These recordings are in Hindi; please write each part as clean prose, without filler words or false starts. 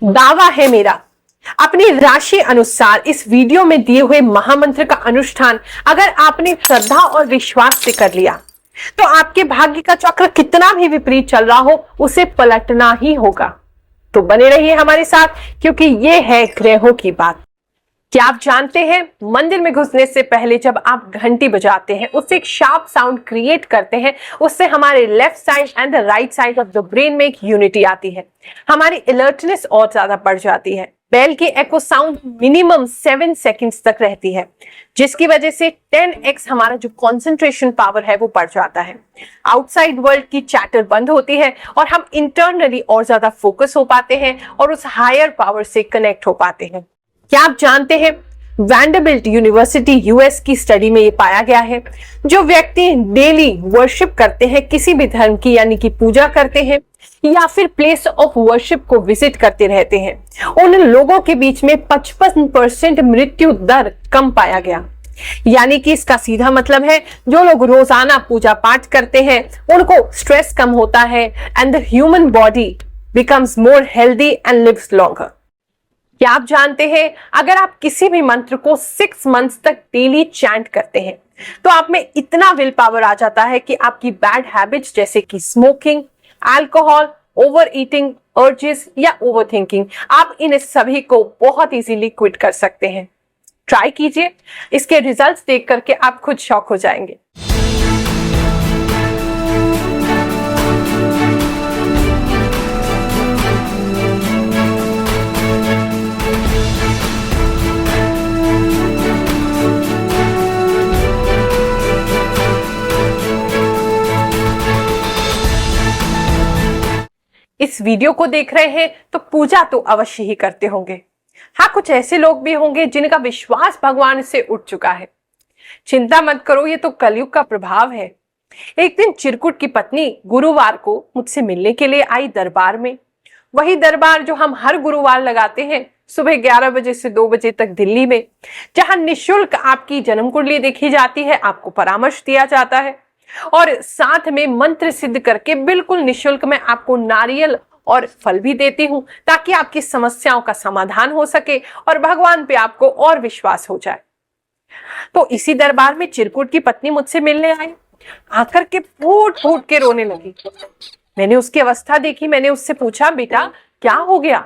दावा है मेरा, अपनी राशि अनुसार इस वीडियो में दिए हुए महामंत्र का अनुष्ठान अगर आपने श्रद्धा और विश्वास से कर लिया तो आपके भाग्य का चक्र कितना भी विपरीत चल रहा हो उसे पलटना ही होगा। तो बने रहिए हमारे साथ, क्योंकि ये है ग्रहों की बात। क्या आप जानते हैं, मंदिर में घुसने से पहले जब आप घंटी बजाते हैं, उससे एक शार्प साउंड क्रिएट करते हैं, उससे हमारे left side and the right side of the brain में एक यूनिटी आती है, हमारी अलर्टनेस और ज्यादा बढ़ जाती है। बेल की एको साउंड मिनिमम 7 सेकंड्स तक रहती है, जिसकी वजह से 10x हमारा जो कंसंट्रेशन पावर है वो बढ़ जाता है। आउटसाइड वर्ल्ड की चैटर बंद होती है और हम इंटरनली और ज्यादा फोकस हो पाते हैं और उस हायर पावर से कनेक्ट हो पाते हैं। क्या आप जानते हैं, वैंडरबिल्ट यूनिवर्सिटी यूएस की स्टडी में ये पाया गया है, जो व्यक्ति डेली वर्शिप करते हैं, किसी भी धर्म की यानी कि पूजा करते हैं या फिर प्लेस ऑफ वर्शिप को विजिट करते रहते हैं, उन लोगों के बीच में 55% मृत्यु दर कम पाया गया। यानी कि इसका सीधा मतलब है, जो लोग रोजाना पूजा पाठ करते हैं उनको स्ट्रेस कम होता है and the human body becomes more healthy and lives longer. क्या आप जानते हैं, अगर आप किसी भी मंत्र को 6 मंथ्स तक डेली चैंट करते हैं तो आप में इतना विल पावर आ जाता है कि आपकी बैड हैबिट्स जैसे कि smoking, alcohol, over eating, urges या ओवर थिंकिंग, आप इन सभी को बहुत इजीली क्विट कर सकते हैं। ट्राई कीजिए, इसके रिजल्ट्स देख करके आप खुद शॉक हो जाएंगे। इस वीडियो को देख रहे हैं तो पूजा तो अवश्य ही करते होंगे। हाँ, कुछ ऐसे लोग भी होंगे जिनका विश्वास भगवान से उठ चुका है। चिंता मत करो, ये तो कलयुग का प्रभाव है। एक दिन चिरकुट की पत्नी गुरुवार को मुझसे मिलने के लिए आई दरबार में। वही दरबार जो हम हर गुरुवार लगाते हैं सुबह 11 बजे से 2 बजे तक दिल्ली में, जहां निःशुल्क आपकी जन्म कुंडली देखी जाती है, आपको परामर्श दिया जाता है और साथ में मंत्र सिद्ध करके बिल्कुल निःशुल्क में आपको नारियल और फल भी देती हूं, ताकि आपकी समस्याओं का समाधान हो सके और भगवान पे आपको और विश्वास हो जाए। तो इसी दरबार में चिरकुट की पत्नी मुझसे मिलने आई। आकर के फूट फूट के रोने लगी। मैंने उसकी अवस्था देखी। मैंने उससे पूछा, बेटा क्या हो गया?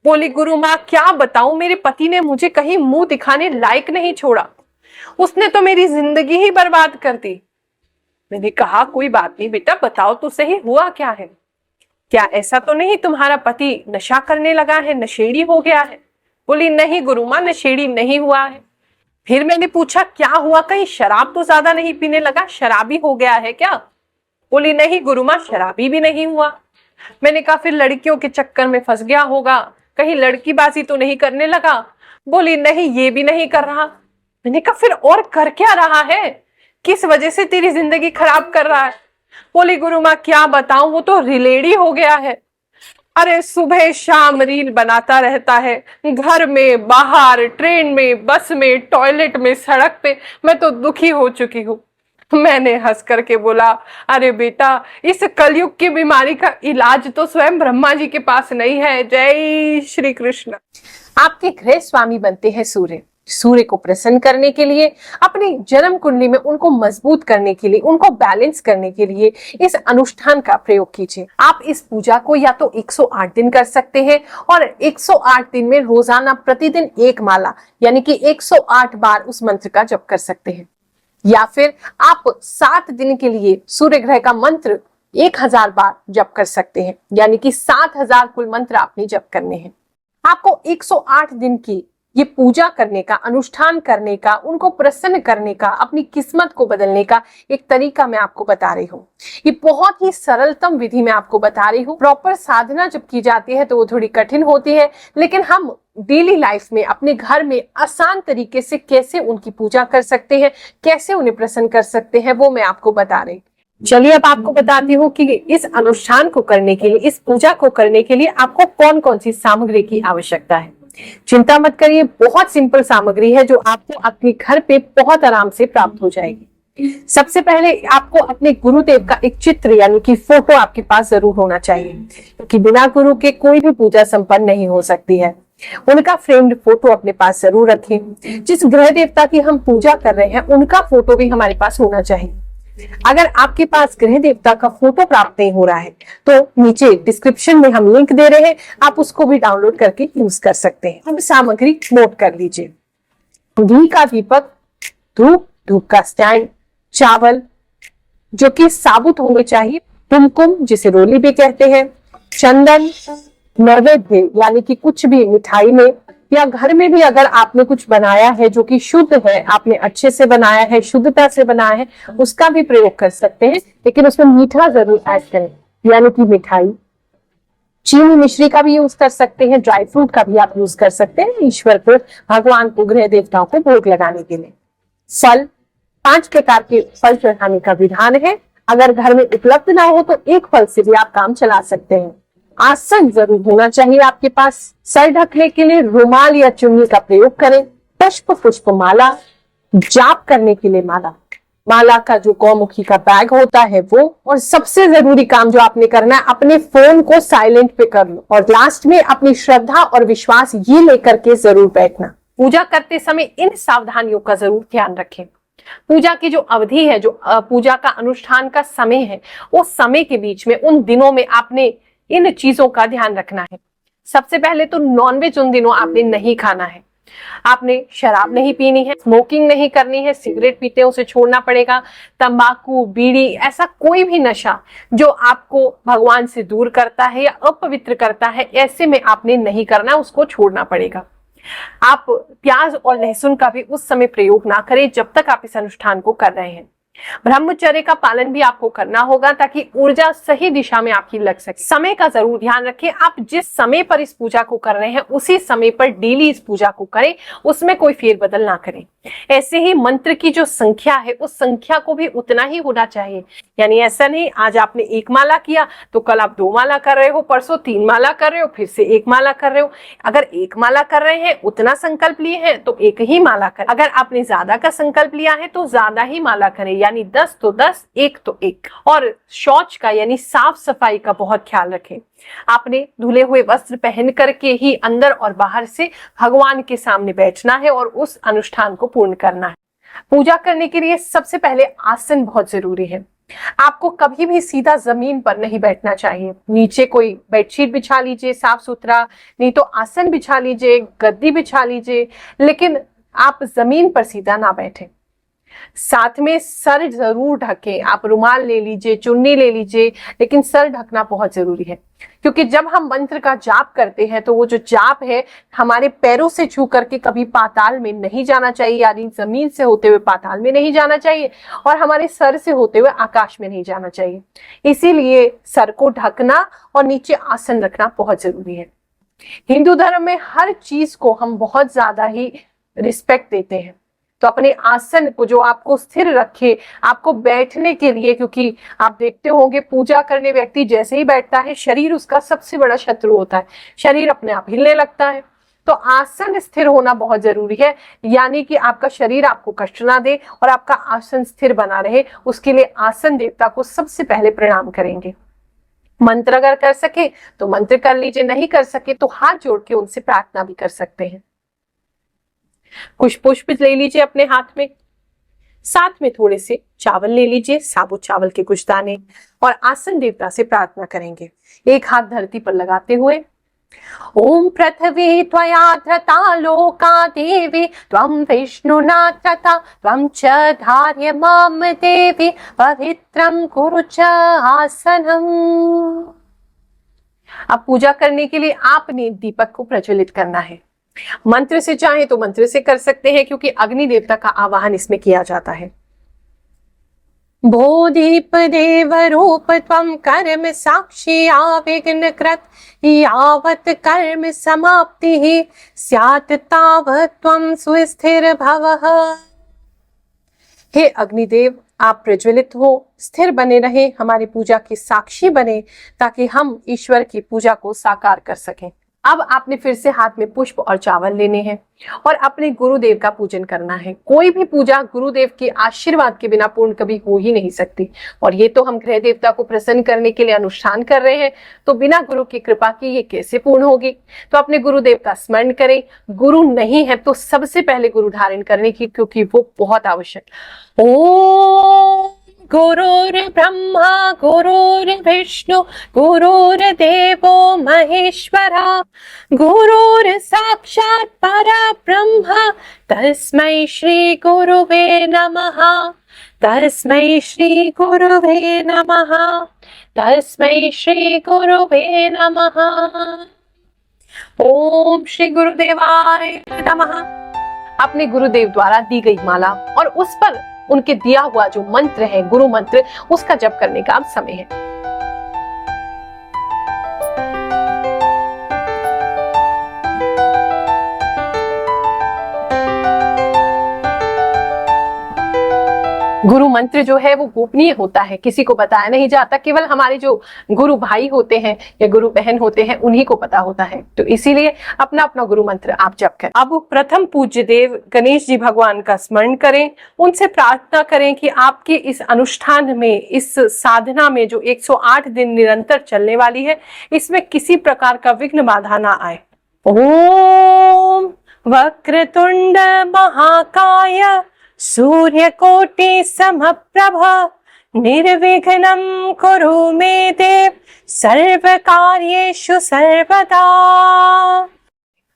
बोली, गुरु माँ क्या बताऊं, मेरे पति ने मुझे कहीं मुंह दिखाने लायक नहीं छोड़ा। उसने तो मेरी जिंदगी ही बर्बाद कर दी। मैंने कहा, कोई बात नहीं बेटा, बताओ तो सही, हुआ क्या है? क्या ऐसा तो नहीं तुम्हारा पति नशा करने लगा है, नशेड़ी हो गया है? बोली, नहीं गुरु माँ, नशेड़ी नहीं हुआ है। फिर मैंने पूछा, क्या हुआ, कहीं शराब तो ज्यादा नहीं पीने लगा, शराबी हो गया है क्या? बोली, नहीं गुरु माँ, शराबी भी नहीं हुआ। मैंने कहा, फिर लड़कियों के चक्कर में फंस गया होगा, कहीं लड़कीबाजी तो नहीं करने लगा? बोली, नहीं ये भी नहीं कर रहा। मैंने कहा, फिर और कर क्या रहा है? किस वजह से तेरी जिंदगी खराब कर रहा है? बोली, गुरु माँ क्या बताऊं, वो तो रिलेडी हो गया है। अरे सुबह शाम रील बनाता रहता है, घर में, बाहर, ट्रेन में, बस में, टॉयलेट में, सड़क पे। मैं तो दुखी हो चुकी हूँ। मैंने हंस करके बोला, अरे बेटा, इस कलयुग की बीमारी का इलाज तो स्वयं ब्रह्मा जी के पास नहीं है। जय श्री कृष्ण। आपके गृह स्वामी बनते हैं सूर्य। सूर्य को प्रसन्न करने के लिए, अपनी जन्म कुंडली में उनको मजबूत करने के लिए, उनको बैलेंस करने के लिए इस अनुष्ठान का प्रयोग कीजिए। आप इस पूजा को या तो 108 दिन कर सकते हैं और 108 दिन में रोजाना प्रतिदिन एक माला यानी कि 108 बार उस मंत्र का जप कर सकते हैं, या फिर आप 7 दिन के लिए सूर्य ग्रह का मंत्र 1000 बार जप कर सकते हैं, यानी कि 7000 कुल मंत्र आपने जप करने हैं। आपको 108 दिन की ये पूजा करने का, अनुष्ठान करने का, उनको प्रसन्न करने का, अपनी किस्मत को बदलने का एक तरीका मैं आपको बता रही हूँ। ये बहुत ही सरलतम विधि मैं आपको बता रही हूँ। प्रॉपर साधना जब की जाती है तो वो थोड़ी कठिन होती है, लेकिन हम डेली लाइफ में अपने घर में आसान तरीके से कैसे उनकी पूजा कर सकते हैं, कैसे उन्हें प्रसन्न कर सकते हैं, वो मैं आपको बता रही हूँ। चलिए अब आपको बताती हूँ कि इस अनुष्ठान को करने के लिए, इस पूजा को करने के लिए आपको कौन कौन सी सामग्री की आवश्यकता है। चिंता मत करिए, बहुत सिंपल सामग्री है जो आपको अपने घर पे बहुत आराम से प्राप्त हो जाएगी। सबसे पहले आपको अपने गुरुदेव का एक चित्र यानी कि फोटो आपके पास जरूर होना चाहिए, क्योंकि बिना गुरु के कोई भी पूजा संपन्न नहीं हो सकती है। उनका फ्रेम्ड फोटो अपने पास जरूर रखें। जिस ग्रह देवता की हम पूजा कर रहे हैं उनका फोटो भी हमारे पास होना चाहिए। अगर आपके पास ग्रह देवता का फोटो प्राप्त नहीं हो रहा है तो नीचे डिस्क्रिप्शन में हम लिंक दे रहे हैं, आप उसको भी डाउनलोड करके यूज कर सकते हैं। हम सामग्री नोट कर लीजिए। घी का दीपक, धूप, धूप का स्टैंड, चावल जो कि साबुत होने चाहिए, कुमकुम जिसे रोली भी कहते हैं, चंदन, नैवेद्य यानी कि कुछ भी मिठाई में या घर में भी अगर आपने कुछ बनाया है जो कि शुद्ध है, आपने अच्छे से बनाया है, शुद्धता से बनाया है, उसका भी प्रयोग कर सकते हैं, लेकिन उसमें मीठा जरूर ऐड करें, यानी कि मिठाई। चीनी मिश्री का भी यूज कर सकते हैं, ड्राई फ्रूट का भी आप यूज कर सकते हैं ईश्वर को, भगवान को, ग्रह देवताओं को भोग लगाने के लिए। फल, 5 प्रकार के फल चढ़ाने का विधान है। अगर घर में उपलब्ध ना हो तो एक फल से भी आप काम चला सकते हैं। आसन जरूर होना चाहिए आपके पास। सर ढकने के लिए रुमाल या चुन्नी का प्रयोग करें। पुष्प, पुष्प माला, जाप करने के लिए माला, माला का जो गौमुखी का बैग होता है वो, और सबसे जरूरी काम जो आपने करना है, अपने फोन को साइलेंट पे कर लो, और लास्ट में अपनी श्रद्धा और विश्वास ये लेकर के जरूर बैठना। पूजा करते समय इन सावधानियों का जरूर ध्यान रखें। पूजा की जो अवधि है, जो पूजा का अनुष्ठान का समय है, उस समय के बीच में, उन दिनों में आपने इन चीजों का ध्यान रखना है। सबसे पहले तो नॉनवेज उन दिनों आपने नहीं खाना है, आपने शराब नहीं पीनी है, स्मोकिंग नहीं करनी है, सिगरेट पीते हैं उसे छोड़ना पड़ेगा, तंबाकू, बीड़ी, ऐसा कोई भी नशा जो आपको भगवान से दूर करता है या अपवित्र करता है, ऐसे में आपने नहीं करना, उसको छोड़ना पड़ेगा। आप प्याज और लहसुन का भी उस समय प्रयोग ना करें जब तक आप इस अनुष्ठान को कर रहे हैं। ब्रह्मचर्य का पालन भी आपको करना होगा ताकि ऊर्जा सही दिशा में आपकी लग सके। समय का जरूर ध्यान रखें, आप जिस समय पर इस पूजा को कर रहे हैं उसी समय पर डेली इस पूजा को करें, उसमें कोई फेरबदल ना करें। ऐसे ही मंत्र की जो संख्या है उस संख्या को भी उतना ही होना चाहिए, यानी ऐसा नहीं आज आपने 1 माला किया तो कल आप 2 माला कर रहे हो, परसों 3 माला कर रहे हो, फिर से 1 माला कर रहे हो। अगर 1 माला कर रहे हैं, उतना संकल्प लिए हैं तो 1 ही माला करें। अगर आपने ज्यादा का संकल्प लिया है तो ज्यादा ही माला करें, यानी 10 तो 10, 1 तो 1। और शौच का यानी साफ सफाई का बहुत ख्याल रखें। आपने धुले हुए वस्त्र पहन करके ही अंदर और बाहर से भगवान के सामने बैठना है और उस अनुष्ठान को पूर्ण करना है। पूजा करने के लिए सबसे पहले आसन बहुत जरूरी है। आपको कभी भी सीधा जमीन पर नहीं बैठना चाहिए। नीचे कोई बेडशीट बिछा लीजिए साफ सुथरा, नहीं तो आसन बिछा लीजिए, गद्दी बिछा लीजिए, लेकिन आप जमीन पर सीधा ना बैठे। साथ में सर जरूर ढकें। आप रुमाल ले लीजिए, चुन्नी ले लीजिए, लेकिन सर ढकना बहुत जरूरी है, क्योंकि जब हम मंत्र का जाप करते हैं तो वो जो जाप है हमारे पैरों से छू करके कभी पाताल में नहीं जाना चाहिए, यानी जमीन से होते हुए पाताल में नहीं जाना चाहिए, और हमारे सर से होते हुए आकाश में नहीं जाना चाहिए। इसीलिए सर को ढकना और नीचे आसन रखना बहुत जरूरी है। हिंदू धर्म में हर चीज को हम बहुत ज्यादा ही रिस्पेक्ट देते हैं, तो अपने आसन को जो आपको स्थिर रखे, आपको बैठने के लिए, क्योंकि आप देखते होंगे पूजा करने व्यक्ति जैसे ही बैठता है शरीर उसका सबसे बड़ा शत्रु होता है, शरीर अपने आप हिलने लगता है। तो आसन स्थिर होना बहुत जरूरी है, यानी कि आपका शरीर आपको कष्ट ना दे और आपका आसन स्थिर बना रहे, उसके लिए आसन देवता को सबसे पहले प्रणाम करेंगे। मंत्र अगर कर सके तो मंत्र कर लीजिए, नहीं कर सके तो हाथ जोड़ के उनसे प्रार्थना भी कर सकते हैं। कुछ पुष्प ले लीजिए अपने हाथ में, साथ में थोड़े से चावल ले लीजिए, साबुत चावल के कुछ दाने, और आसन देवता से प्रार्थना करेंगे। एक हाथ धरती पर लगाते हुए, ओम पृथ्वी त्वया धृता लोका देवी त्वं विष्णुना धृता त्वं च धार्य माम देवी पवित्रं कुरु च आसनम। अब पूजा करने के लिए आपने दीपक को प्रज्वलित करना है। मंत्र से चाहे तो मंत्र से कर सकते हैं, क्योंकि अग्नि देवता का आवाहन इसमें किया जाता है। बोधीप देव रूप त्वं कर्म साक्षी आविघ्न कृत यावत् कर्म समाप्ति स्यात् तावत् त्वं सुस्थिर भवः। हे अग्निदेव, आप प्रज्वलित हो, स्थिर बने रहे, हमारी पूजा के साक्षी बने, ताकि हम ईश्वर की पूजा को साकार कर सकें। अब आपने फिर से हाथ में पुष्प और चावल लेने हैं और अपने गुरुदेव का पूजन करना है। कोई भी पूजा गुरुदेव के आशीर्वाद के बिना पूर्ण कभी हो ही नहीं सकती, और ये तो हम ग्रह देवता को प्रसन्न करने के लिए अनुष्ठान कर रहे हैं, तो बिना गुरु की कृपा की ये कैसे पूर्ण होगी। तो अपने गुरुदेव का स्मरण करें। गुरु नहीं है तो सबसे पहले गुरु धारण करने की, क्योंकि वो बहुत आवश्यक। ओम गुरुर्ब्रह्मा गुरुर्विष्णु गुरुर्देवो महेश्वरा गुरुर्साक्षात् परब्रह्म तस्मै श्री गुरुवे नमः तस्मै श्री गुरुवे नमः तस्मै श्री गुरुवे नमः। ओम श्री गुरुदेवाय नमः। अपने गुरुदेव द्वारा दी गई माला और उस पर उनके दिया हुआ जो मंत्र है, गुरु मंत्र, उसका जप करने का अब समय है। गुरु मंत्र जो है वो गोपनीय होता है, किसी को बताया नहीं जाता, केवल हमारे जो गुरु भाई होते हैं या गुरु बहन होते हैं उन्हीं को पता होता है। तो इसीलिए अपना अपना गुरु मंत्र आप जप करें। अब प्रथम पूज्य देव गणेश जी भगवान का स्मरण करें, उनसे प्रार्थना करें कि आपके इस अनुष्ठान में, इस साधना में जो 108 दिन निरंतर चलने वाली है, इसमें किसी प्रकार का विघ्न बाधा ना आए। ओम वक्रतुंड महाकाय सूर्यकोटि समप्रभ निर्विघ्नं कुरु मे देव सर्वकार्येषु सर्वदा।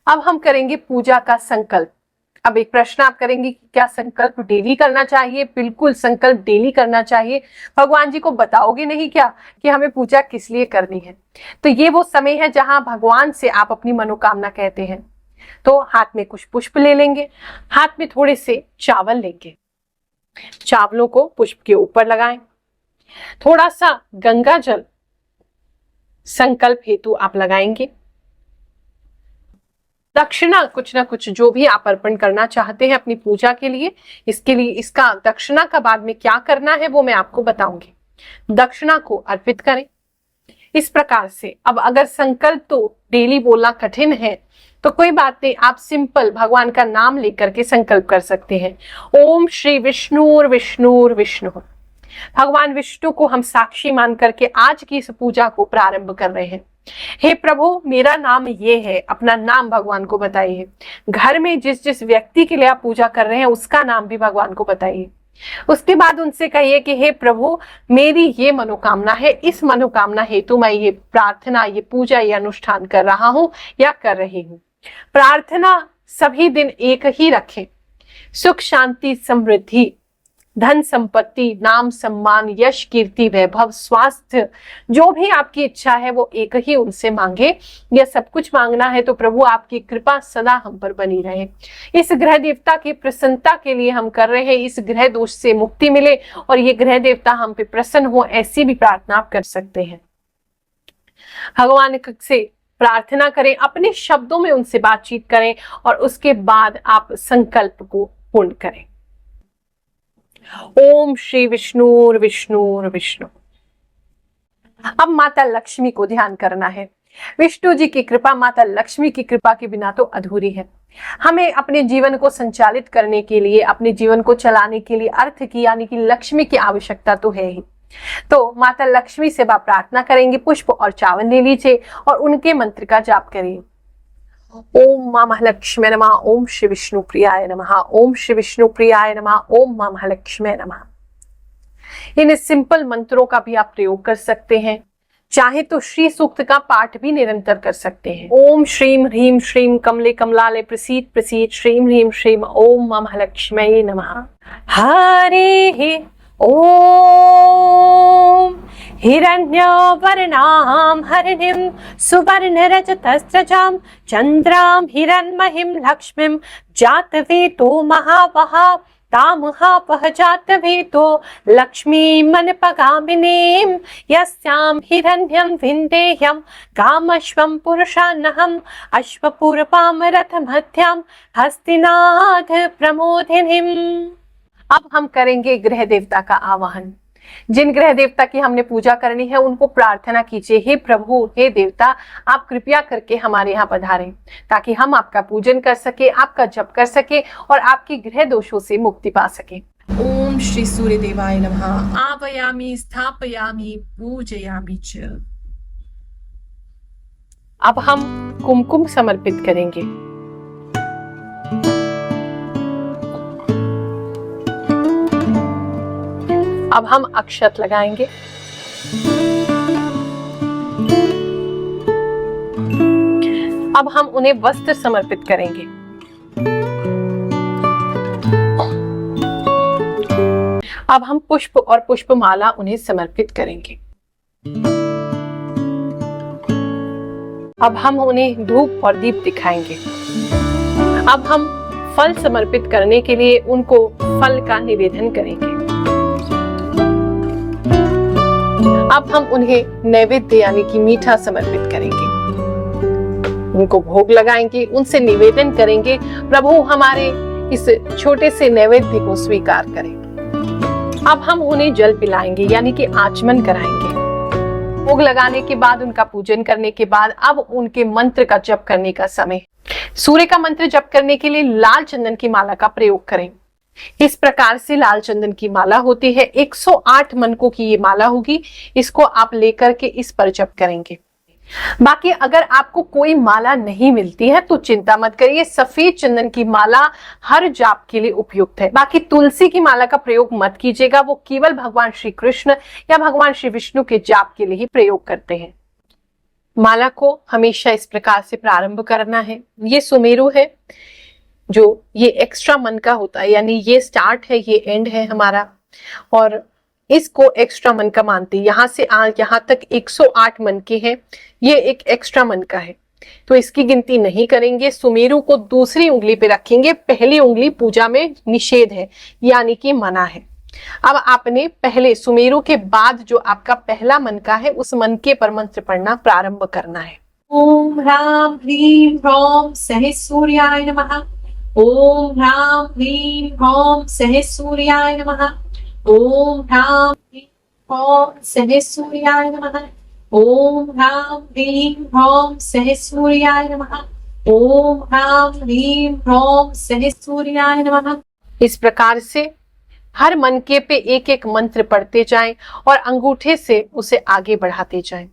अब हम करेंगे पूजा का संकल्प। अब एक प्रश्न आप करेंगे कि क्या संकल्प डेली करना चाहिए? बिल्कुल, संकल्प डेली करना चाहिए। भगवान जी को बताओगे नहीं क्या कि हमें पूजा किस लिए करनी है? तो ये वो समय है जहां भगवान से आप अपनी मनोकामना कहते हैं। तो हाथ में कुछ पुष्प ले लेंगे, हाथ में थोड़े से चावल लेंगे, चावलों को पुष्प के ऊपर लगाएं, थोड़ा सा गंगा जल संकल्प हेतु आप लगाएंगे, दक्षिणा कुछ ना कुछ जो भी आप अर्पण करना चाहते हैं अपनी पूजा के लिए, इसके लिए इसका दक्षिणा का बाद में क्या करना है वो मैं आपको बताऊंगी। दक्षिणा को अर्पित करें इस प्रकार से। अब अगर संकल्प तो डेली बोलना कठिन है तो कोई बात नहीं, आप सिंपल भगवान का नाम लेकर के संकल्प कर सकते हैं। ओम श्री विष्णुर विष्णुर विष्णु। भगवान विष्णु को हम साक्षी मान करके आज की इस पूजा को प्रारंभ कर रहे हैं। हे प्रभु, मेरा नाम ये है, अपना नाम भगवान को बताइए। घर में जिस जिस व्यक्ति के लिए आप पूजा कर रहे हैं उसका नाम भी भगवान को बताइए। उसके बाद उनसे कहिए कि हे प्रभु, मेरी ये मनोकामना है, इस मनोकामना हेतु मैं ये प्रार्थना, ये पूजा, ये अनुष्ठान कर रहा हूं या कर रही हूं। प्रार्थना सभी दिन एक ही रखें। सुख शांति समृद्धि, धन संपत्ति, नाम सम्मान, यश कीर्ति, वैभव, स्वास्थ्य, जो भी आपकी इच्छा है वो एक ही उनसे मांगे। यह सब कुछ मांगना है तो प्रभु आपकी कृपा सदा हम पर बनी रहे। इस ग्रह देवता की प्रसन्नता के लिए हम कर रहे हैं, इस ग्रह दोष से मुक्ति मिले और ये ग्रह देवता हम पे प्रसन्न हो, ऐसी भी प्रार्थना आप कर सकते हैं। भगवान से प्रार्थना करें, अपने शब्दों में उनसे बातचीत करें और उसके बाद आप संकल्प को पूर्ण करें। ओम श्री विष्णुर विष्णुर विष्णु। अब माता लक्ष्मी को ध्यान करना है। विष्णु जी की कृपा माता लक्ष्मी की कृपा के बिना तो अधूरी है। हमें अपने जीवन को संचालित करने के लिए, अपने जीवन को चलाने के लिए अर्थ की यानी कि लक्ष्मी की आवश्यकता तो है ही। तो माता लक्ष्मी से आप प्रार्थना करेंगे। पुष्प और चावल ले लीजिए और उनके मंत्र का जाप करिए। ओम मां महालक्ष्मी नमः, ओम श्री विष्णु प्रियाय नमः, ओम श्री विष्णु प्रियाय नमः, ओम मां महालक्ष्मी नमः। इन सिंपल मंत्रों का भी आप प्रयोग कर सकते हैं। चाहे तो श्री सूक्त का पाठ भी निरंतर कर सकते हैं। ओम श्रीम ह्रीम श्रीम कमले कमलाले प्रसीद प्रसीद श्रीम ह्रीम श्रीम ओम मां महालक्ष्मी नमः। हरे ओम हिरण्यवर्णां हरिणीं सुवर्णरजतस्रजां चन्द्रां हिरण्मयीं लक्ष्मीं जातवेदो महावहा तामहावह जातवेदो लक्ष्मीमनपगामिनीं यस्यां हिरण्यं विन्देयं कामश्वं पुरुषान्नहम् अश्वपूर्वां रथमध्यां हस्तिनाथ प्रमोदिनीम्। अब हम करेंगे ग्रह देवता का आवाहन। जिन ग्रह देवता की हमने पूजा करनी है उनको प्रार्थना कीजिए, हे प्रभु, हे देवता, आप कृपया करके हमारे यहाँ पधारें ताकि हम आपका पूजन कर सके, आपका जप कर सके और आपके ग्रह दोषों से मुक्ति पा सके। ओम श्री सूर्य देवाय नमः। आवायामि स्थापयामि पूजयामि च। अब हम कुमकुम समर्पित करेंगे। अब हम अक्षत लगाएंगे। अब हम उन्हें वस्त्र समर्पित करेंगे। अब हम पुष्प और पुष्पमाला उन्हें समर्पित करेंगे। अब हम उन्हें धूप और दीप दिखाएंगे। अब हम फल समर्पित करने के लिए उनको फल का निवेदन करेंगे। अब हम उन्हें नैवेद्य यानी कि मीठा समर्पित करेंगे, उनको भोग लगाएंगे, उनसे निवेदन करेंगे, प्रभु हमारे इस छोटे से नैवेद्य को स्वीकार करें। अब हम उन्हें जल पिलाएंगे यानी कि आचमन कराएंगे। भोग लगाने के बाद, उनका पूजन करने के बाद अब उनके मंत्र का जप करने का समय। सूर्य का मंत्र जप करने के लिए लाल चंदन की माला का प्रयोग करें। इस प्रकार से लाल चंदन की माला होती है, 108 मनकों की ये माला होगी। इसको आप लेकर के इस पर जप करेंगे। बाकी अगर आपको कोई माला नहीं मिलती है तो चिंता मत करिए, सफेद चंदन की माला हर जाप के लिए उपयुक्त है। बाकी तुलसी की माला का प्रयोग मत कीजिएगा, वो केवल भगवान श्री कृष्ण या भगवान श्री विष्णु के जाप के लिए ही प्रयोग करते हैं। माला को हमेशा इस प्रकार से प्रारंभ करना है। ये सुमेरु है जो ये एक्स्ट्रा मन का होता है, यानी ये स्टार्ट है, ये एंड है हमारा, और इसको एक्स्ट्रा मन का मानते हैं। यहाँ से यहाँ तक 108 मन के हैं, ये एक एक्स्ट्रा मन का है तो इसकी गिनती नहीं करेंगे। सुमेरु को दूसरी उंगली पे रखेंगे, पहली उंगली पूजा में निषेध है यानी कि मना है। अब आपने पहले सुमेरु के बाद जो आपका पहला मन का है उस मन के पर मंत्र पढ़ना प्रारंभ करना है। ओम ह्रां ह्रीं ह्रौं सः सूर्याय नमः। ओम ह्रां ह्रीं ह्रौं सः सूर्याय नमः। ओम ह्रां ह्रीं ह्रौं सः सूर्याय नमः। ओम ह्रां ह्रीं ह्रौं सः सूर्याय नमः। ओम ह्रां ह्रीं ह्रौं सः सूर्याय नमः। इस प्रकार से हर मनके पे एक एक मंत्र पढ़ते जाएं और अंगूठे से उसे आगे बढ़ाते जाएं।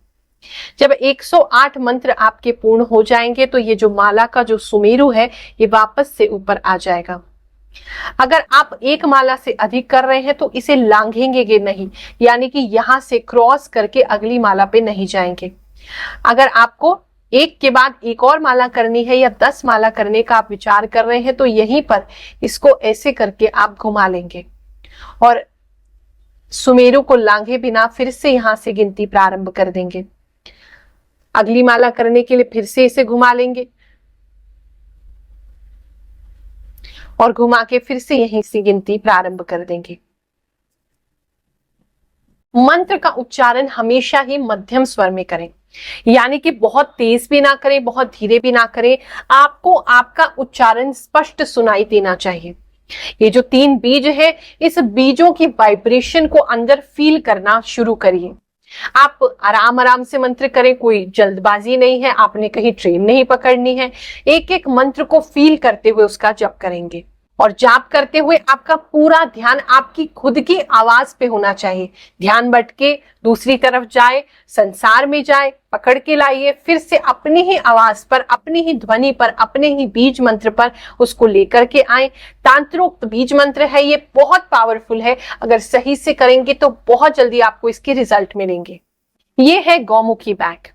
जब 108 मंत्र आपके पूर्ण हो जाएंगे तो ये जो माला का जो सुमेरु है ये वापस से ऊपर आ जाएगा। अगर आप एक माला से अधिक कर रहे हैं तो इसे लांघेंगे नहीं, यानी कि यहां से क्रॉस करके अगली माला पे नहीं जाएंगे। अगर आपको एक के बाद एक और माला करनी है या 10 माला करने का आप विचार कर रहे हैं तो यहीं पर इसको ऐसे करके आप घुमा लेंगे और सुमेरु को लांघे बिना फिर से यहां से गिनती प्रारंभ कर देंगे। अगली माला करने के लिए फिर से इसे घुमा लेंगे और घुमा के फिर से यहीं से गिनती प्रारंभ कर देंगे। मंत्र का उच्चारण हमेशा ही मध्यम स्वर में करें, यानी कि बहुत तेज भी ना करें, बहुत धीरे भी ना करें। आपको आपका उच्चारण स्पष्ट सुनाई देना चाहिए। ये जो 3 बीज है, इस बीजों की वाइब्रेशन को अंदर फील करना शुरू करिए। आप आराम आराम से मंत्र करें, कोई जल्दबाजी नहीं है, आपने कहीं ट्रेन नहीं पकड़नी है। एक एक मंत्र को फील करते हुए उसका जप करेंगे और जाप करते हुए आपका पूरा ध्यान आपकी खुद की आवाज पे होना चाहिए। ध्यान भटके दूसरी तरफ जाए, संसार में जाए, पकड़ के लाइए, फिर से अपनी ही आवाज पर, अपनी ही ध्वनि पर, अपने ही बीज मंत्र पर उसको लेकर के आए। तांत्रोक्त बीज मंत्र है, ये बहुत पावरफुल है। अगर सही से करेंगे तो बहुत जल्दी आपको इसके रिजल्ट मिलेंगे। ये है गौमुखी बैग।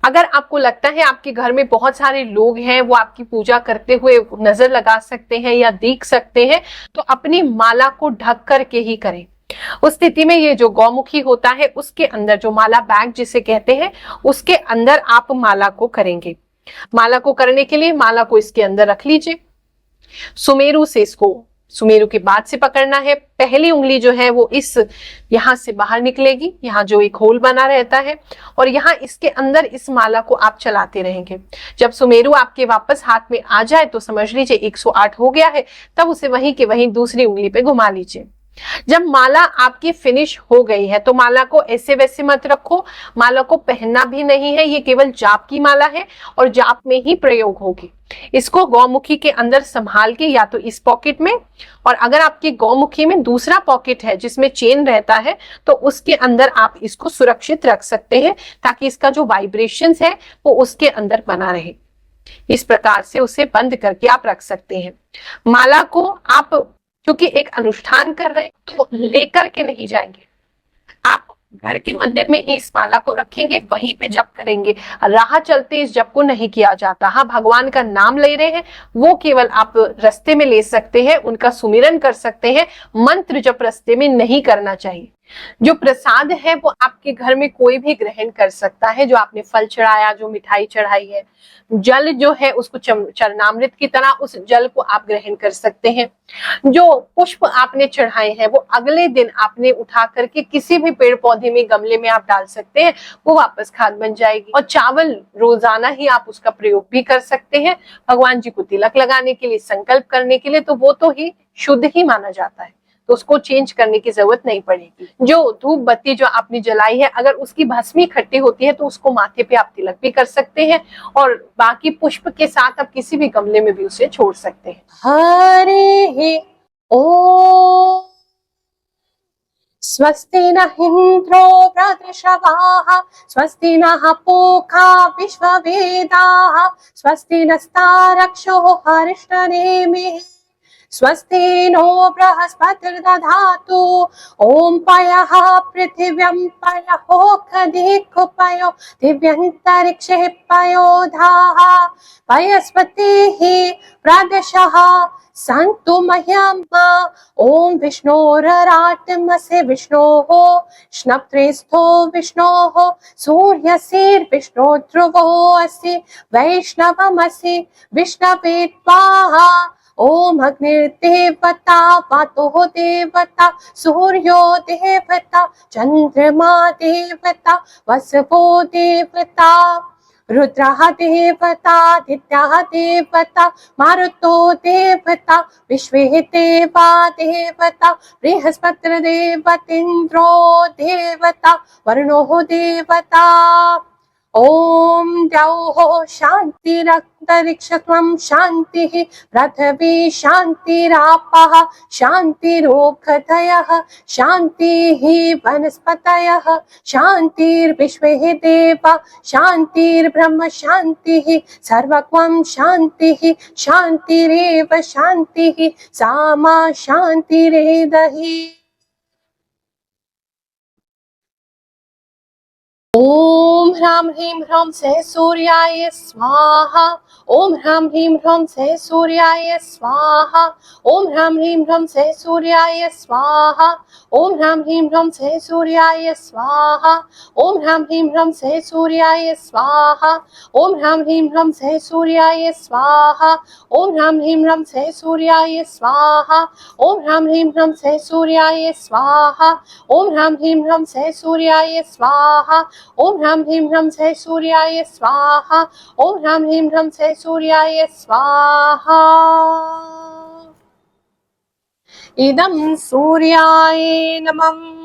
अगर आपको लगता है आपके घर में बहुत सारे लोग हैं, वो आपकी पूजा करते हुए नजर लगा सकते हैं या देख सकते हैं, तो अपनी माला को ढक करके ही करें। उस स्थिति में ये जो गौमुखी होता है उसके अंदर, जो माला बैग जिसे कहते हैं, उसके अंदर आप माला को करेंगे। माला को करने के लिए माला को इसके अंदर रख लीजिए। सुमेरु से इसको, सुमेरु के बाद से पकड़ना है। पहली उंगली जो है वो इस यहां से बाहर निकलेगी, यहाँ जो एक होल बना रहता है, और यहाँ इसके अंदर इस माला को आप चलाते रहेंगे। जब सुमेरु आपके वापस हाथ में आ जाए तो समझ लीजिए 108 हो गया है। तब उसे वहीं के वहीं दूसरी उंगली पे घुमा लीजिए। जब माला आपकी फिनिश हो गई है तो माला को ऐसे वैसे मत रखो, माला को पहनना भी नहीं है, ये केवल जाप की माला है और जाप में ही प्रयोग होगी। इसको गौमुखी के अंदर संभाल के या तो इस पॉकेट में, और अगर आपकी गौमुखी में दूसरा पॉकेट है जिसमें चेन रहता है तो उसके अंदर आप इसको सुरक्षित रख सकते हैं, ताकि इसका जो वाइब्रेशंस है वो उसके अंदर बना रहे। इस प्रकार से उसे बंद करके आप रख सकते हैं। माला को आप क्योंकि एक अनुष्ठान कर रहे हैं तो लेकर के नहीं जाएंगे, आप घर के मंदिर में ही इस माला को रखेंगे, वहीं पे जप करेंगे। राह चलते इस जप को नहीं किया जाता। हाँ, भगवान का नाम ले रहे हैं वो केवल आप रास्ते में ले सकते हैं, उनका सुमिरन कर सकते हैं, मंत्र जप रास्ते में नहीं करना चाहिए। जो प्रसाद है वो आपके घर में कोई भी ग्रहण कर सकता है, जो आपने फल चढ़ाया, जो मिठाई चढ़ाई है, जल जो है उसको चरणामृत की तरह उस जल को आप ग्रहण कर सकते हैं। जो पुष्प आपने चढ़ाए हैं वो अगले दिन आपने उठा करके किसी भी पेड़ पौधे में, गमले में आप डाल सकते हैं, वो वापस खाद बन जाएगी। और चावल रोजाना ही आप उसका प्रयोग भी कर सकते हैं भगवान जी को तिलक लगाने के लिए, संकल्प करने के लिए, तो वो तो ही शुद्ध ही माना जाता है, तो उसको चेंज करने की जरूरत नहीं पड़ेगी। जो धूप बत्ती जो आपने जलाई है, अगर उसकी भस्मी इकट्ठी होती है तो उसको माथे पे आप तिलक भी कर सकते हैं, और बाकी पुष्प के साथ आप किसी भी गमले में भी उसे छोड़ सकते हैं। हरे ओ स्वस्ति न इंद्रो वृद्धश्रवाः स्वस्ति नः पूषा विश्ववेदाः स्वस्ति नस्तारक्षो हरिष्ठनेमिः स्वस्ति नो बृहस्पतिर्दधातु ॐ पयः पृथिव्यां पयो खदिक्पयो दिव्यन्तरिक्षे पयोधाः पयस्पतिः प्रदशः सन्तु मह्यम् ॐ विष्णोरराटमसि विष्णोः स्नप्त्रेस्थो विष्णोः सूर्यसिर्विष्णो ध्रुवो असि वैष्णवमसि विष्णवे त्वाः ओम अग्निर्देवता वातो देवता सूर्यो देवता चंद्रमा देवता वसवो देवता रुद्रः देवता देवता मारुतो देवता विश्वे देवा देवता बृहस्पतिर्देवतेन्द्रो देवता वरुणो देवता ओम द्यौः शान्तिरन्तरिक्षत्वं शान्तिः पृथिवी शान्तिरापः शान्तिरोषधयः शान्तिः वनस्पतयः शान्तिर्विश्वे देवा शान्तिर्ब्रह्म शान्तिः सर्वं शान्तिः शान्तिरेव शान्तिः सा मा शान्तिरेधहि। ओम ह्रां ह्रीं ह्रौं सः सूर्याय स्वाहा ओम ह्रां ह्रीं ह्रौं सः सूर्याय स्वाहा ओम ह्रां ह्रीं ह्रौं सः सूर्याय स्वाहा ओम ह्रां ह्रीं ह्रौं सः सूर्याय स्वाहा ओम ह्रां ह्रीं ह्रौं सः सूर्याय स्वाहा ओम ह्रां ह्रीं ह्रौं सः सूर्याय स्वाहा ओम ह्रां ह्रीं ह्रौं सः सूर्याय स्वाहा ओम ह्रां ह्रीं ह्रौं सः सूर्याय स्वाहा ओम ह्रां ह्रीं ह्रौं सः सूर्याय स्वाहा ओम ह्रां ह्रीं ह्रौं सः सूर्याय स्वाहा ओम ह्रां ह्रीं ह्रौं सः सूर्याय स्वाहा। इदं सूर्याय नमः।